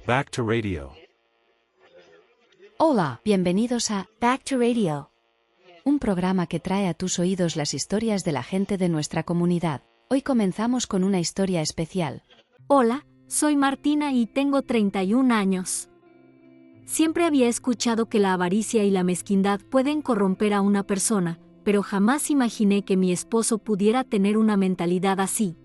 Back to Radio. Hola, bienvenidos a Back to Radio, un programa que trae a tus oídos las historias de la gente de nuestra comunidad. Hoy comenzamos con una historia especial. Hola, soy Martina y tengo 31 años. Siempre había escuchado que la avaricia y la mezquindad pueden corromper a una persona, pero jamás imaginé que mi esposo pudiera tener una mentalidad así.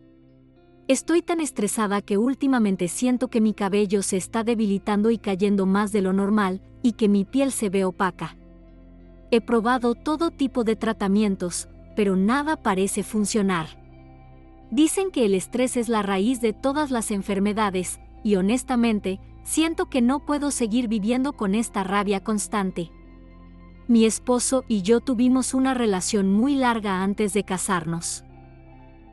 Estoy tan estresada que últimamente siento que mi cabello se está debilitando y cayendo más de lo normal, y que mi piel se ve opaca. He probado todo tipo de tratamientos, pero nada parece funcionar. Dicen que el estrés es la raíz de todas las enfermedades, y honestamente, siento que no puedo seguir viviendo con esta rabia constante. Mi esposo y yo tuvimos una relación muy larga antes de casarnos.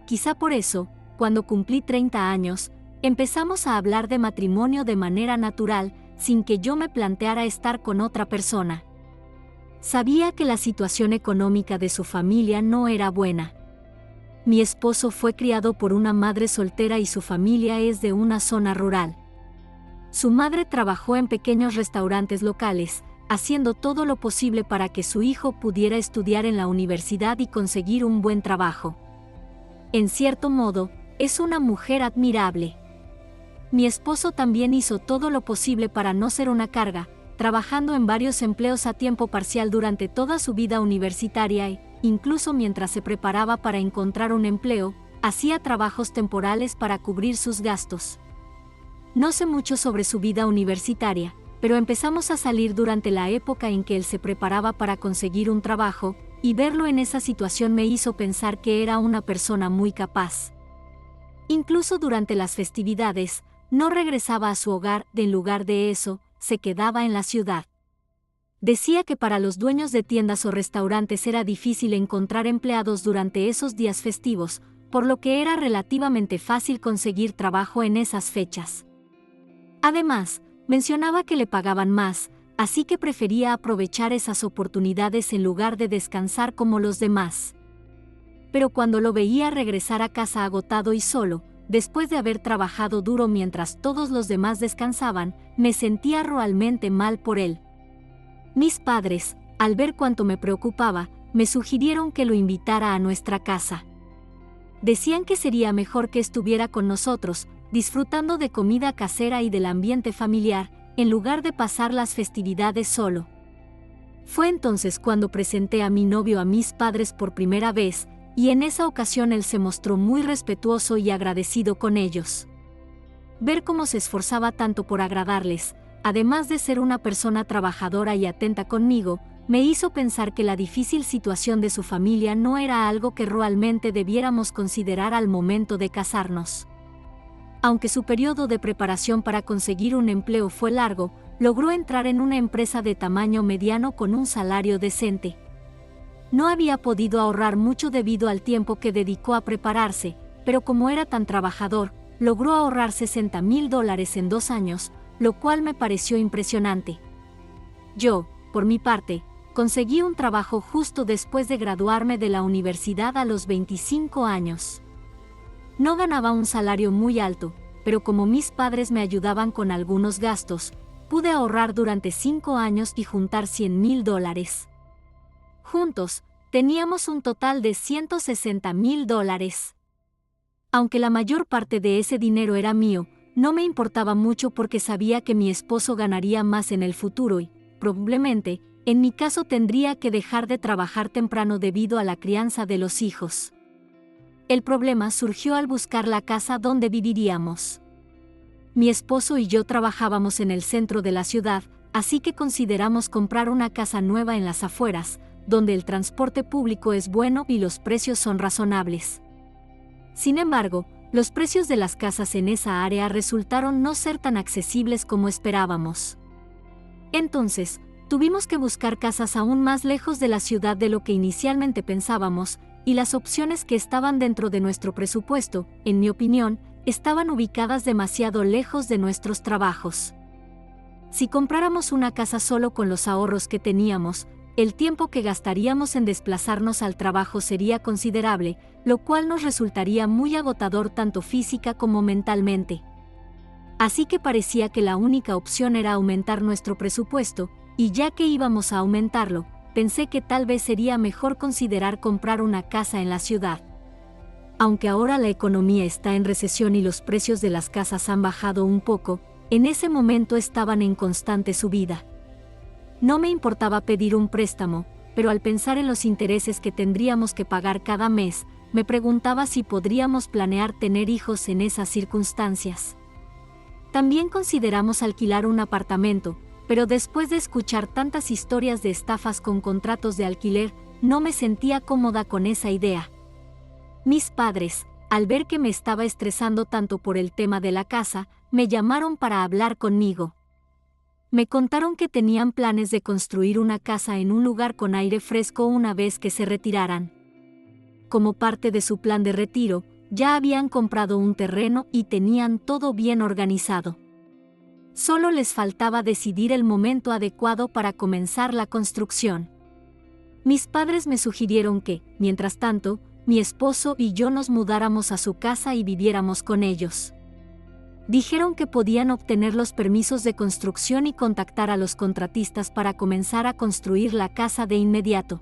Quizá por eso, cuando cumplí 30 años, empezamos a hablar de matrimonio de manera natural, sin que yo me planteara estar con otra persona. Sabía que la situación económica de su familia no era buena. Mi esposo fue criado por una madre soltera y su familia es de una zona rural. Su madre trabajó en pequeños restaurantes locales, haciendo todo lo posible para que su hijo pudiera estudiar en la universidad y conseguir un buen trabajo. En cierto modo, es una mujer admirable. Mi esposo también hizo todo lo posible para no ser una carga, trabajando en varios empleos a tiempo parcial durante toda su vida universitaria e, incluso mientras se preparaba para encontrar un empleo, hacía trabajos temporales para cubrir sus gastos. No sé mucho sobre su vida universitaria, pero empezamos a salir durante la época en que él se preparaba para conseguir un trabajo, y verlo en esa situación me hizo pensar que era una persona muy capaz. Incluso durante las festividades, no regresaba a su hogar, en lugar de eso, se quedaba en la ciudad. Decía que para los dueños de tiendas o restaurantes era difícil encontrar empleados durante esos días festivos, por lo que era relativamente fácil conseguir trabajo en esas fechas. Además, mencionaba que le pagaban más, así que prefería aprovechar esas oportunidades en lugar de descansar como los demás. Pero cuando lo veía regresar a casa agotado y solo, después de haber trabajado duro mientras todos los demás descansaban, me sentía realmente mal por él. Mis padres, al ver cuánto me preocupaba, me sugirieron que lo invitara a nuestra casa. Decían que sería mejor que estuviera con nosotros, disfrutando de comida casera y del ambiente familiar, en lugar de pasar las festividades solo. Fue entonces cuando presenté a mi novio a mis padres por primera vez, y en esa ocasión él se mostró muy respetuoso y agradecido con ellos. Ver cómo se esforzaba tanto por agradarles, además de ser una persona trabajadora y atenta conmigo, me hizo pensar que la difícil situación de su familia no era algo que realmente debiéramos considerar al momento de casarnos. Aunque su periodo de preparación para conseguir un empleo fue largo, logró entrar en una empresa de tamaño mediano con un salario decente. No había podido ahorrar mucho debido al tiempo que dedicó a prepararse, pero como era tan trabajador, logró ahorrar $60,000 en 2 años, lo cual me pareció impresionante. Yo, por mi parte, conseguí un trabajo justo después de graduarme de la universidad a los 25 años. No ganaba un salario muy alto, pero como mis padres me ayudaban con algunos gastos, pude ahorrar durante 5 años y juntar $100,000. Juntos, teníamos un total de $160,000. Aunque la mayor parte de ese dinero era mío, no me importaba mucho porque sabía que mi esposo ganaría más en el futuro y, probablemente, en mi caso tendría que dejar de trabajar temprano debido a la crianza de los hijos. El problema surgió al buscar la casa donde viviríamos. Mi esposo y yo trabajábamos en el centro de la ciudad, así que consideramos comprar una casa nueva en las afueras, donde el transporte público es bueno y los precios son razonables. Sin embargo, los precios de las casas en esa área resultaron no ser tan accesibles como esperábamos. Entonces, tuvimos que buscar casas aún más lejos de la ciudad de lo que inicialmente pensábamos, y las opciones que estaban dentro de nuestro presupuesto, en mi opinión, estaban ubicadas demasiado lejos de nuestros trabajos. Si compráramos una casa solo con los ahorros que teníamos, el tiempo que gastaríamos en desplazarnos al trabajo sería considerable, lo cual nos resultaría muy agotador tanto física como mentalmente. Así que parecía que la única opción era aumentar nuestro presupuesto, y ya que íbamos a aumentarlo, pensé que tal vez sería mejor considerar comprar una casa en la ciudad. Aunque ahora la economía está en recesión y los precios de las casas han bajado un poco, en ese momento estaban en constante subida. No me importaba pedir un préstamo, pero al pensar en los intereses que tendríamos que pagar cada mes, me preguntaba si podríamos planear tener hijos en esas circunstancias. También consideramos alquilar un apartamento, pero después de escuchar tantas historias de estafas con contratos de alquiler, no me sentía cómoda con esa idea. Mis padres, al ver que me estaba estresando tanto por el tema de la casa, me llamaron para hablar conmigo. Me contaron que tenían planes de construir una casa en un lugar con aire fresco una vez que se retiraran. Como parte de su plan de retiro, ya habían comprado un terreno y tenían todo bien organizado. Solo les faltaba decidir el momento adecuado para comenzar la construcción. Mis padres me sugirieron que, mientras tanto, mi esposo y yo nos mudáramos a su casa y viviéramos con ellos. Dijeron que podían obtener los permisos de construcción y contactar a los contratistas para comenzar a construir la casa de inmediato.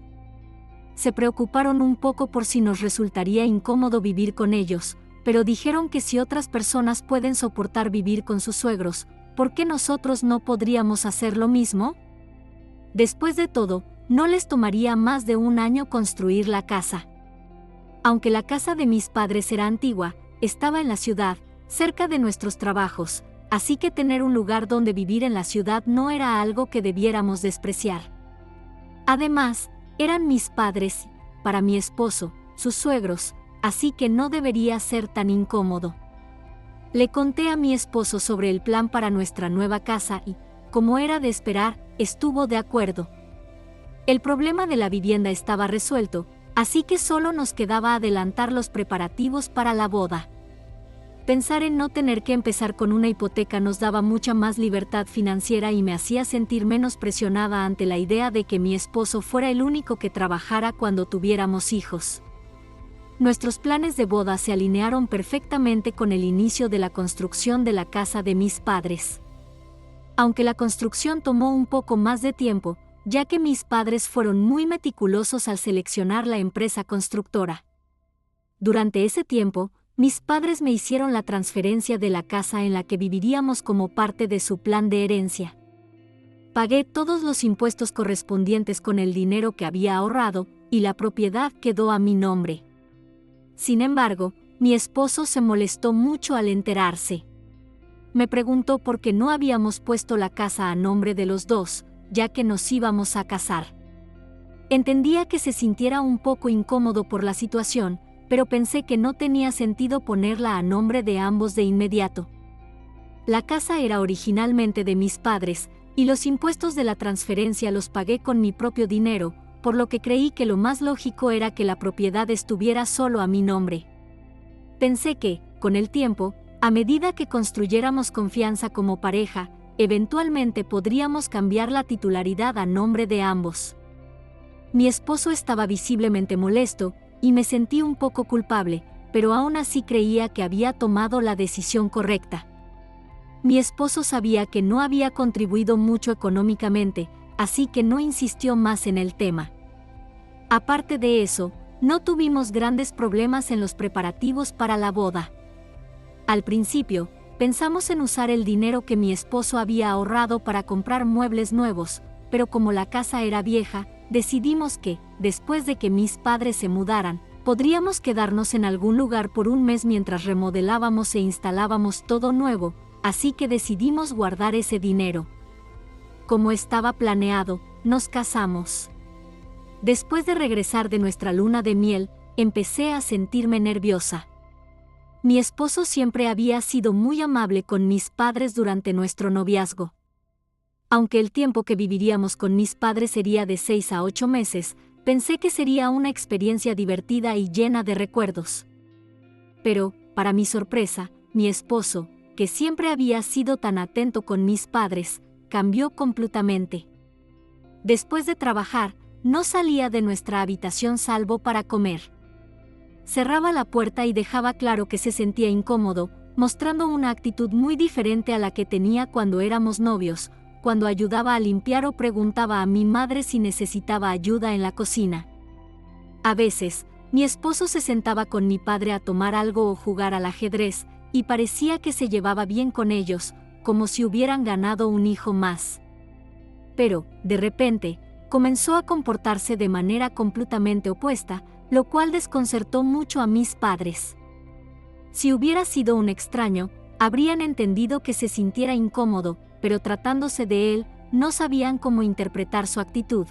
Se preocuparon un poco por si nos resultaría incómodo vivir con ellos, pero dijeron que si otras personas pueden soportar vivir con sus suegros, ¿por qué nosotros no podríamos hacer lo mismo? Después de todo, no les tomaría más de un año construir la casa. Aunque la casa de mis padres era antigua, estaba en la ciudad, cerca de nuestros trabajos, así que tener un lugar donde vivir en la ciudad no era algo que debiéramos despreciar. Además, eran mis padres, para mi esposo, sus suegros, así que no debería ser tan incómodo. Le conté a mi esposo sobre el plan para nuestra nueva casa y, como era de esperar, estuvo de acuerdo. El problema de la vivienda estaba resuelto, así que solo nos quedaba adelantar los preparativos para la boda. Pensar en no tener que empezar con una hipoteca nos daba mucha más libertad financiera y me hacía sentir menos presionada ante la idea de que mi esposo fuera el único que trabajara cuando tuviéramos hijos. Nuestros planes de boda se alinearon perfectamente con el inicio de la construcción de la casa de mis padres. Aunque la construcción tomó un poco más de tiempo, ya que mis padres fueron muy meticulosos al seleccionar la empresa constructora. Durante ese tiempo, mis padres me hicieron la transferencia de la casa en la que viviríamos como parte de su plan de herencia. Pagué todos los impuestos correspondientes con el dinero que había ahorrado, y la propiedad quedó a mi nombre. Sin embargo, mi esposo se molestó mucho al enterarse. Me preguntó por qué no habíamos puesto la casa a nombre de los dos, ya que nos íbamos a casar. Entendía que se sintiera un poco incómodo por la situación, pero pensé que no tenía sentido ponerla a nombre de ambos de inmediato. La casa era originalmente de mis padres, y los impuestos de la transferencia los pagué con mi propio dinero, por lo que creí que lo más lógico era que la propiedad estuviera solo a mi nombre. Pensé que, con el tiempo, a medida que construyéramos confianza como pareja, eventualmente podríamos cambiar la titularidad a nombre de ambos. Mi esposo estaba visiblemente molesto, y me sentí un poco culpable, pero aún así creía que había tomado la decisión correcta. Mi esposo sabía que no había contribuido mucho económicamente, así que no insistió más en el tema. Aparte de eso, no tuvimos grandes problemas en los preparativos para la boda. Al principio, pensamos en usar el dinero que mi esposo había ahorrado para comprar muebles nuevos, pero como la casa era vieja, decidimos que, después de que mis padres se mudaran, podríamos quedarnos en algún lugar por un mes mientras remodelábamos e instalábamos todo nuevo, así que decidimos guardar ese dinero. Como estaba planeado, nos casamos. Después de regresar de nuestra luna de miel, empecé a sentirme nerviosa. Mi esposo siempre había sido muy amable con mis padres durante nuestro noviazgo. Aunque el tiempo que viviríamos con mis padres sería de 6 a 8 meses, pensé que sería una experiencia divertida y llena de recuerdos. Pero, para mi sorpresa, mi esposo, que siempre había sido tan atento con mis padres, cambió completamente. Después de trabajar, no salía de nuestra habitación salvo para comer. Cerraba la puerta y dejaba claro que se sentía incómodo, mostrando una actitud muy diferente a la que tenía cuando éramos novios, cuando ayudaba a limpiar o preguntaba a mi madre si necesitaba ayuda en la cocina. A veces, mi esposo se sentaba con mi padre a tomar algo o jugar al ajedrez, y parecía que se llevaba bien con ellos, como si hubieran ganado un hijo más. Pero, de repente, comenzó a comportarse de manera completamente opuesta, lo cual desconcertó mucho a mis padres. Si hubiera sido un extraño, habrían entendido que se sintiera incómodo, pero tratándose de él, no sabían cómo interpretar su actitud.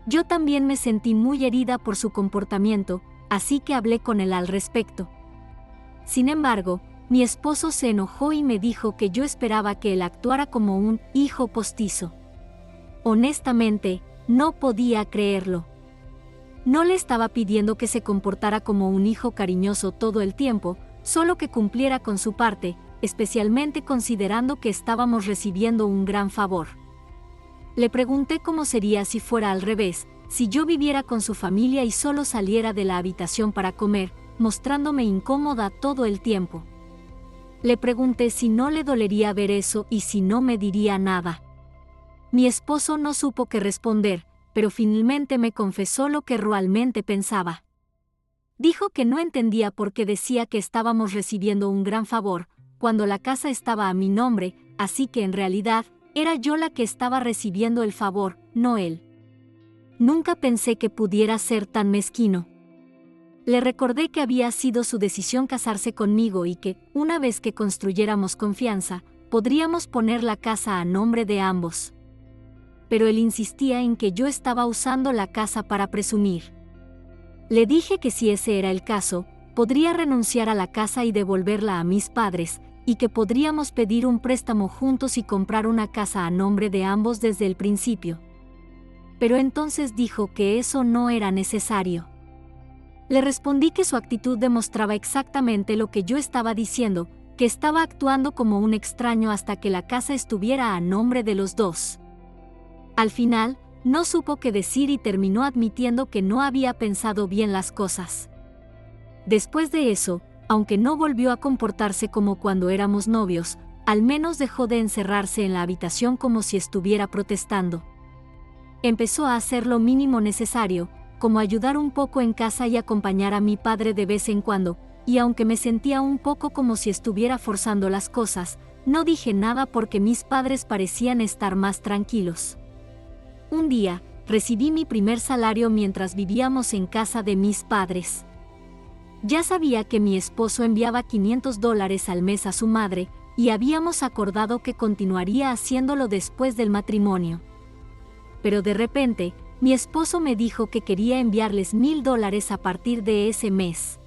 Yo también me sentí muy herida por su comportamiento, así que hablé con él al respecto. Sin embargo, mi esposo se enojó y me dijo que yo esperaba que él actuara como un hijo postizo. Honestamente, no podía creerlo. No le estaba pidiendo que se comportara como un hijo cariñoso todo el tiempo, solo que cumpliera con su parte, especialmente considerando que estábamos recibiendo un gran favor. Le pregunté cómo sería si fuera al revés, si yo viviera con su familia y solo saliera de la habitación para comer, mostrándome incómoda todo el tiempo. Le pregunté si no le dolería ver eso y si no me diría nada. Mi esposo no supo qué responder, pero finalmente me confesó lo que realmente pensaba. Dijo que no entendía por qué decía que estábamos recibiendo un gran favor, cuando la casa estaba a mi nombre, así que en realidad, era yo la que estaba recibiendo el favor, no él. Nunca pensé que pudiera ser tan mezquino. Le recordé que había sido su decisión casarse conmigo y que, una vez que construyéramos confianza, podríamos poner la casa a nombre de ambos. Pero él insistía en que yo estaba usando la casa para presumir. Le dije que si ese era el caso, podría renunciar a la casa y devolverla a mis padres, y que podríamos pedir un préstamo juntos y comprar una casa a nombre de ambos desde el principio. Pero entonces dijo que eso no era necesario. Le respondí que su actitud demostraba exactamente lo que yo estaba diciendo, que estaba actuando como un extraño hasta que la casa estuviera a nombre de los dos. Al final, no supo qué decir y terminó admitiendo que no había pensado bien las cosas. Después de eso, aunque no volvió a comportarse como cuando éramos novios, al menos dejó de encerrarse en la habitación como si estuviera protestando. Empezó a hacer lo mínimo necesario, como ayudar un poco en casa y acompañar a mi padre de vez en cuando, y aunque me sentía un poco como si estuviera forzando las cosas, no dije nada porque mis padres parecían estar más tranquilos. Un día, recibí mi primer salario mientras vivíamos en casa de mis padres. Ya sabía que mi esposo enviaba $500 al mes a su madre, y habíamos acordado que continuaría haciéndolo después del matrimonio. Pero de repente, mi esposo me dijo que quería enviarles $1,000 a partir de ese mes.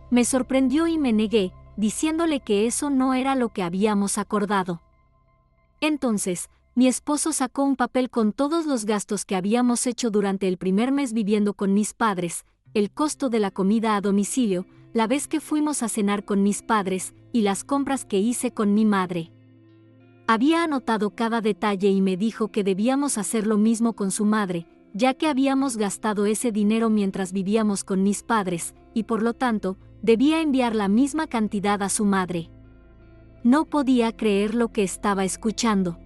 Me sorprendió y me negué, diciéndole que eso no era lo que habíamos acordado. Entonces, mi esposo sacó un papel con todos los gastos que habíamos hecho durante el primer mes viviendo con mis padres, el costo de la comida a domicilio, la vez que fuimos a cenar con mis padres, y las compras que hice con mi madre. Había anotado cada detalle y me dijo que debíamos hacer lo mismo con su madre, ya que habíamos gastado ese dinero mientras vivíamos con mis padres, y por lo tanto, debía enviar la misma cantidad a su madre. No podía creer lo que estaba escuchando.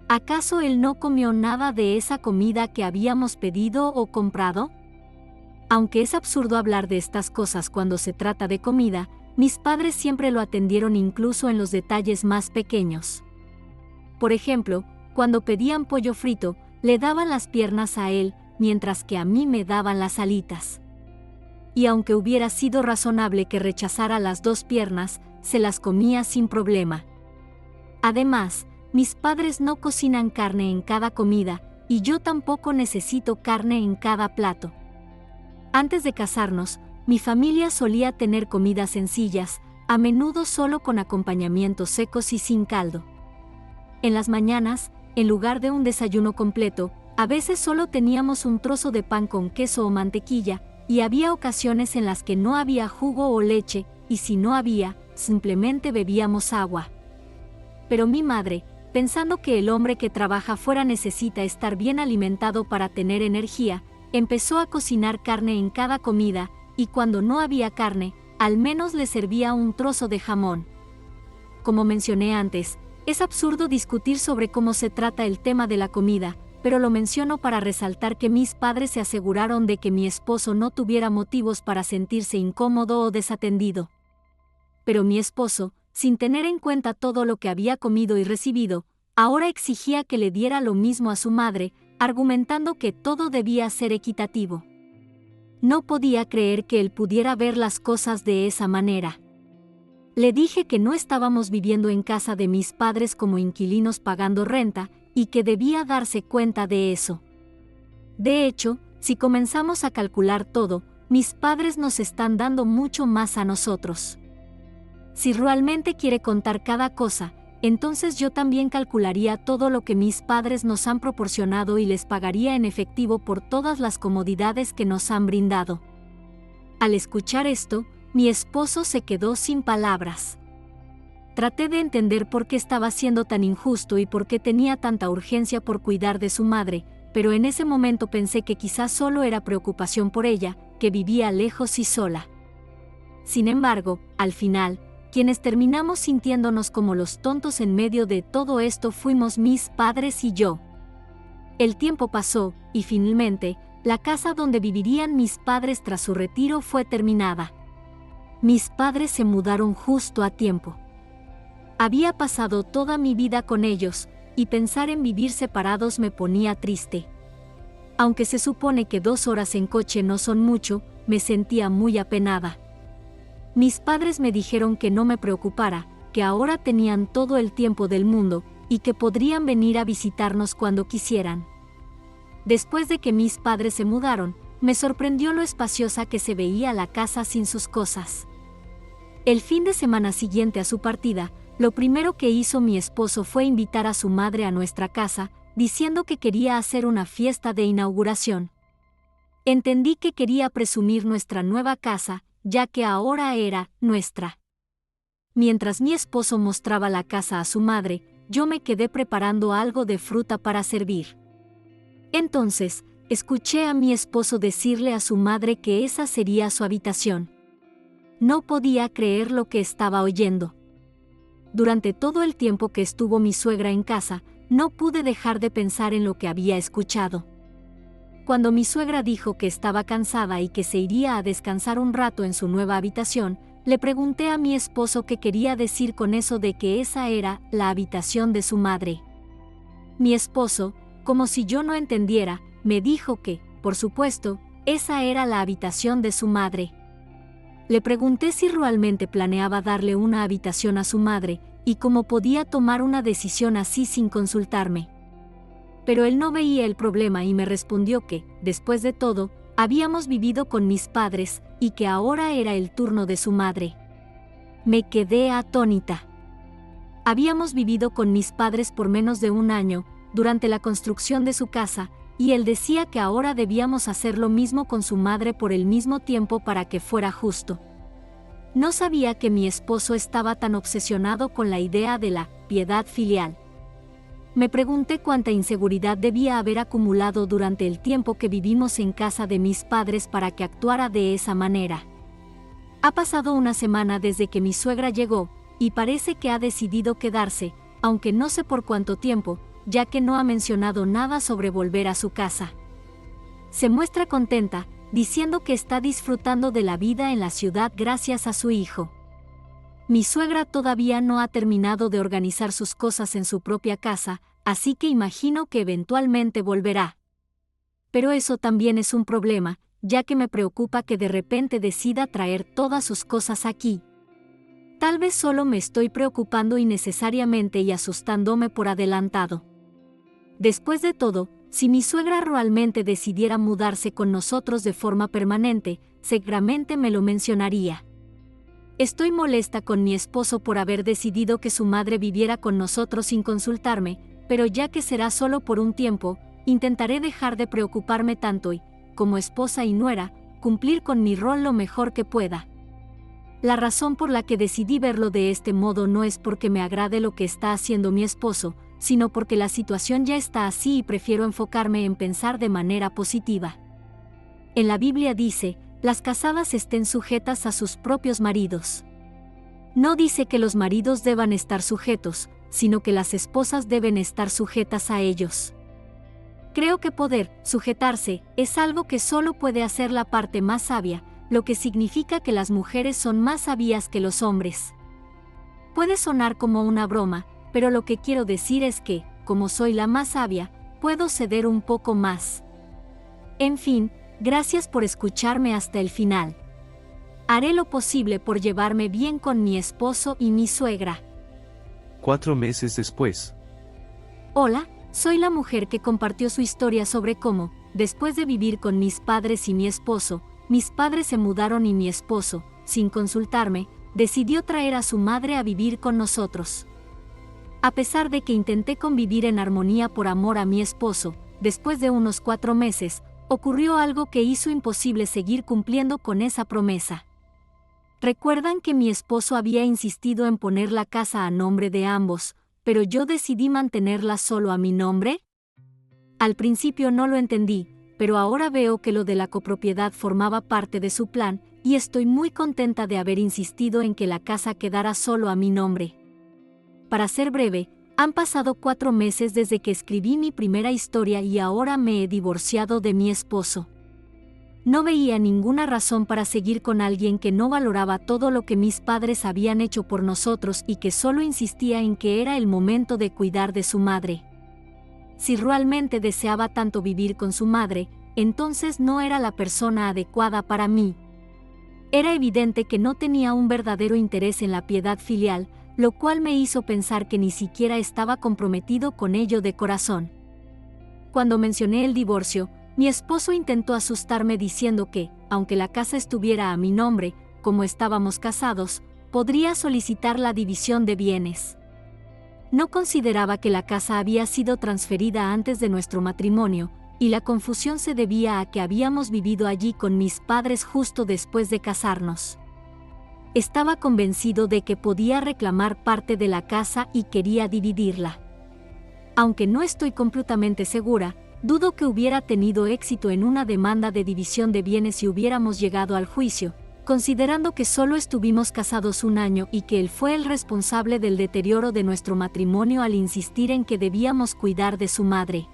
¿Acaso él no comió nada de esa comida que habíamos pedido o comprado? Aunque es absurdo hablar de estas cosas cuando se trata de comida, mis padres siempre lo atendieron incluso en los detalles más pequeños. Por ejemplo, cuando pedían pollo frito, le daban las piernas a él, mientras que a mí me daban las alitas. Y aunque hubiera sido razonable que rechazara las 2 piernas, se las comía sin problema. Además, mis padres no cocinan carne en cada comida, y yo tampoco necesito carne en cada plato. Antes de casarnos, mi familia solía tener comidas sencillas, a menudo solo con acompañamientos secos y sin caldo. En las mañanas, en lugar de un desayuno completo, a veces solo teníamos un trozo de pan con queso o mantequilla, y había ocasiones en las que no había jugo o leche, y si no había, simplemente bebíamos agua. Pero mi madre, pensando que el hombre que trabaja fuera necesita estar bien alimentado para tener energía, empezó a cocinar carne en cada comida, y cuando no había carne, al menos le servía un trozo de jamón. Como mencioné antes, es absurdo discutir sobre cómo se trata el tema de la comida, pero lo menciono para resaltar que mis padres se aseguraron de que mi esposo no tuviera motivos para sentirse incómodo o desatendido. Pero mi esposo, sin tener en cuenta todo lo que había comido y recibido, ahora exigía que le diera lo mismo a su madre, argumentando que todo debía ser equitativo. No podía creer que él pudiera ver las cosas de esa manera. Le dije que no estábamos viviendo en casa de mis padres como inquilinos pagando renta y que debía darse cuenta de eso. De hecho, si comenzamos a calcular todo, mis padres nos están dando mucho más a nosotros. Si realmente quiere contar cada cosa, entonces yo también calcularía todo lo que mis padres nos han proporcionado y les pagaría en efectivo por todas las comodidades que nos han brindado. Al escuchar esto, mi esposo se quedó sin palabras. Traté de entender por qué estaba siendo tan injusto y por qué tenía tanta urgencia por cuidar de su madre, pero en ese momento pensé que quizás solo era preocupación por ella, que vivía lejos y sola. Sin embargo, al final, quienes terminamos sintiéndonos como los tontos en medio de todo esto fuimos mis padres y yo. El tiempo pasó, y finalmente, la casa donde vivirían mis padres tras su retiro fue terminada. Mis padres se mudaron justo a tiempo. Había pasado toda mi vida con ellos, y pensar en vivir separados me ponía triste. Aunque se supone que 2 horas en coche no son mucho, me sentía muy apenada. Mis padres me dijeron que no me preocupara, que ahora tenían todo el tiempo del mundo, y que podrían venir a visitarnos cuando quisieran. Después de que mis padres se mudaron, me sorprendió lo espaciosa que se veía la casa sin sus cosas. El fin de semana siguiente a su partida, lo primero que hizo mi esposo fue invitar a su madre a nuestra casa, diciendo que quería hacer una fiesta de inauguración. Entendí que quería presumir nuestra nueva casa, ya que ahora era nuestra. Mientras mi esposo mostraba la casa a su madre, yo me quedé preparando algo de fruta para servir. Entonces, escuché a mi esposo decirle a su madre que esa sería su habitación. No podía creer lo que estaba oyendo. Durante todo el tiempo que estuvo mi suegra en casa, no pude dejar de pensar en lo que había escuchado. Cuando mi suegra dijo que estaba cansada y que se iría a descansar un rato en su nueva habitación, le pregunté a mi esposo qué quería decir con eso de que esa era la habitación de su madre. Mi esposo, como si yo no entendiera, me dijo que, por supuesto, esa era la habitación de su madre. Le pregunté si realmente planeaba darle una habitación a su madre y cómo podía tomar una decisión así sin consultarme. Pero él no veía el problema y me respondió que, después de todo, habíamos vivido con mis padres y que ahora era el turno de su madre. Me quedé atónita. Habíamos vivido con mis padres por menos de 1 año, durante la construcción de su casa, y él decía que ahora debíamos hacer lo mismo con su madre por el mismo tiempo para que fuera justo. No sabía que mi esposo estaba tan obsesionado con la idea de la piedad filial. Me pregunté cuánta inseguridad debía haber acumulado durante el tiempo que vivimos en casa de mis padres para que actuara de esa manera. Ha pasado 1 semana desde que mi suegra llegó, y parece que ha decidido quedarse, aunque no sé por cuánto tiempo, ya que no ha mencionado nada sobre volver a su casa. Se muestra contenta, diciendo que está disfrutando de la vida en la ciudad gracias a su hijo. Mi suegra todavía no ha terminado de organizar sus cosas en su propia casa, así que imagino que eventualmente volverá. Pero eso también es un problema, ya que me preocupa que de repente decida traer todas sus cosas aquí. Tal vez solo me estoy preocupando innecesariamente y asustándome por adelantado. Después de todo, si mi suegra realmente decidiera mudarse con nosotros de forma permanente, seguramente me lo mencionaría. Estoy molesta con mi esposo por haber decidido que su madre viviera con nosotros sin consultarme, pero ya que será solo por un tiempo, intentaré dejar de preocuparme tanto y, como esposa y nuera, cumplir con mi rol lo mejor que pueda. La razón por la que decidí verlo de este modo no es porque me agrade lo que está haciendo mi esposo, sino porque la situación ya está así y prefiero enfocarme en pensar de manera positiva. En la Biblia dice, las casadas estén sujetas a sus propios maridos. No dice que los maridos deban estar sujetos, sino que las esposas deben estar sujetas a ellos. Creo que poder sujetarse es algo que solo puede hacer la parte más sabia, lo que significa que las mujeres son más sabias que los hombres. Puede sonar como una broma, pero lo que quiero decir es que, como soy la más sabia, puedo ceder un poco más. En fin, gracias por escucharme hasta el final. Haré lo posible por llevarme bien con mi esposo y mi suegra. 4 meses después. Hola, soy la mujer que compartió su historia sobre cómo, después de vivir con mis padres y mi esposo, mis padres se mudaron y mi esposo, sin consultarme, decidió traer a su madre a vivir con nosotros. A pesar de que intenté convivir en armonía por amor a mi esposo, después de unos 4 meses, ocurrió algo que hizo imposible seguir cumpliendo con esa promesa. ¿Recuerdan que mi esposo había insistido en poner la casa a nombre de ambos, pero yo decidí mantenerla solo a mi nombre? Al principio no lo entendí, pero ahora veo que lo de la copropiedad formaba parte de su plan, y estoy muy contenta de haber insistido en que la casa quedara solo a mi nombre. Para ser breve, han pasado 4 meses desde que escribí mi primera historia y ahora me he divorciado de mi esposo. No veía ninguna razón para seguir con alguien que no valoraba todo lo que mis padres habían hecho por nosotros y que solo insistía en que era el momento de cuidar de su madre. Si realmente deseaba tanto vivir con su madre, entonces no era la persona adecuada para mí. Era evidente que no tenía un verdadero interés en la piedad filial, lo cual me hizo pensar que ni siquiera estaba comprometido con ello de corazón. Cuando mencioné el divorcio, mi esposo intentó asustarme diciendo que, aunque la casa estuviera a mi nombre, como estábamos casados, podría solicitar la división de bienes. No consideraba que la casa había sido transferida antes de nuestro matrimonio, y la confusión se debía a que habíamos vivido allí con mis padres justo después de casarnos. Estaba convencido de que podía reclamar parte de la casa y quería dividirla. Aunque no estoy completamente segura, dudo que hubiera tenido éxito en una demanda de división de bienes si hubiéramos llegado al juicio, considerando que solo estuvimos casados 1 año y que él fue el responsable del deterioro de nuestro matrimonio al insistir en que debíamos cuidar de su madre.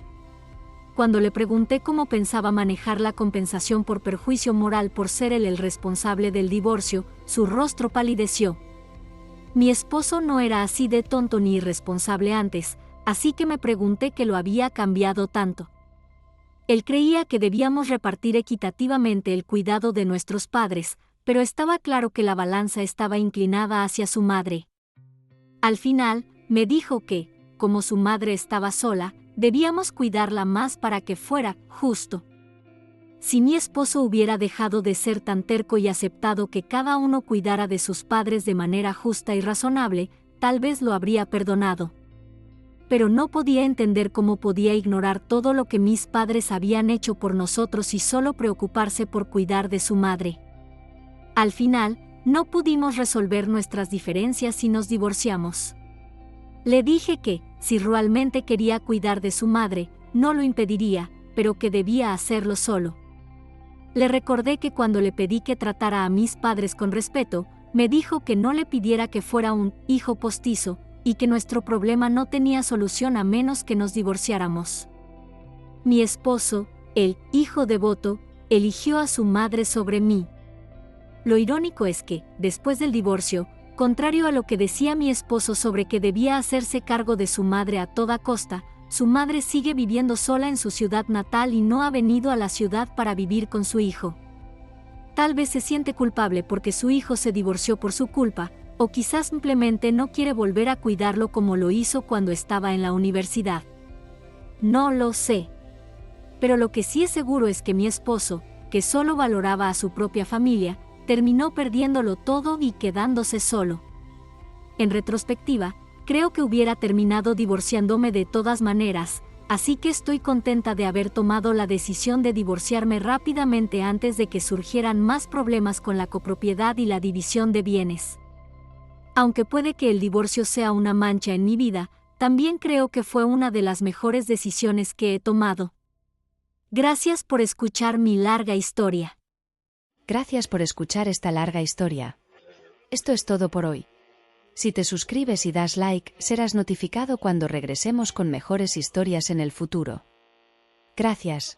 Cuando le pregunté cómo pensaba manejar la compensación por perjuicio moral por ser él el responsable del divorcio, su rostro palideció. Mi esposo no era así de tonto ni irresponsable antes, así que me pregunté qué lo había cambiado tanto. Él creía que debíamos repartir equitativamente el cuidado de nuestros padres, pero estaba claro que la balanza estaba inclinada hacia su madre. Al final, me dijo que, como su madre estaba sola, debíamos cuidarla más para que fuera justo. Si mi esposo hubiera dejado de ser tan terco y aceptado que cada uno cuidara de sus padres de manera justa y razonable, tal vez lo habría perdonado. Pero no podía entender cómo podía ignorar todo lo que mis padres habían hecho por nosotros y solo preocuparse por cuidar de su madre. Al final, no pudimos resolver nuestras diferencias y nos divorciamos. Le dije que, si realmente quería cuidar de su madre, no lo impediría, pero que debía hacerlo solo. Le recordé que cuando le pedí que tratara a mis padres con respeto, me dijo que no le pidiera que fuera un hijo postizo, y que nuestro problema no tenía solución a menos que nos divorciáramos. Mi esposo, el hijo devoto, eligió a su madre sobre mí. Lo irónico es que, después del divorcio, contrario a lo que decía mi esposo sobre que debía hacerse cargo de su madre a toda costa, su madre sigue viviendo sola en su ciudad natal y no ha venido a la ciudad para vivir con su hijo. Tal vez se siente culpable porque su hijo se divorció por su culpa, o quizás simplemente no quiere volver a cuidarlo como lo hizo cuando estaba en la universidad. No lo sé. Pero lo que sí es seguro es que mi esposo, que solo valoraba a su propia familia, terminó perdiéndolo todo y quedándose solo. En retrospectiva, creo que hubiera terminado divorciándome de todas maneras, así que estoy contenta de haber tomado la decisión de divorciarme rápidamente antes de que surgieran más problemas con la copropiedad y la división de bienes. Aunque puede que el divorcio sea una mancha en mi vida, también creo que fue una de las mejores decisiones que he tomado. Gracias por escuchar mi larga historia. Gracias por escuchar esta larga historia. Esto es todo por hoy. Si te suscribes y das like, serás notificado cuando regresemos con mejores historias en el futuro. Gracias.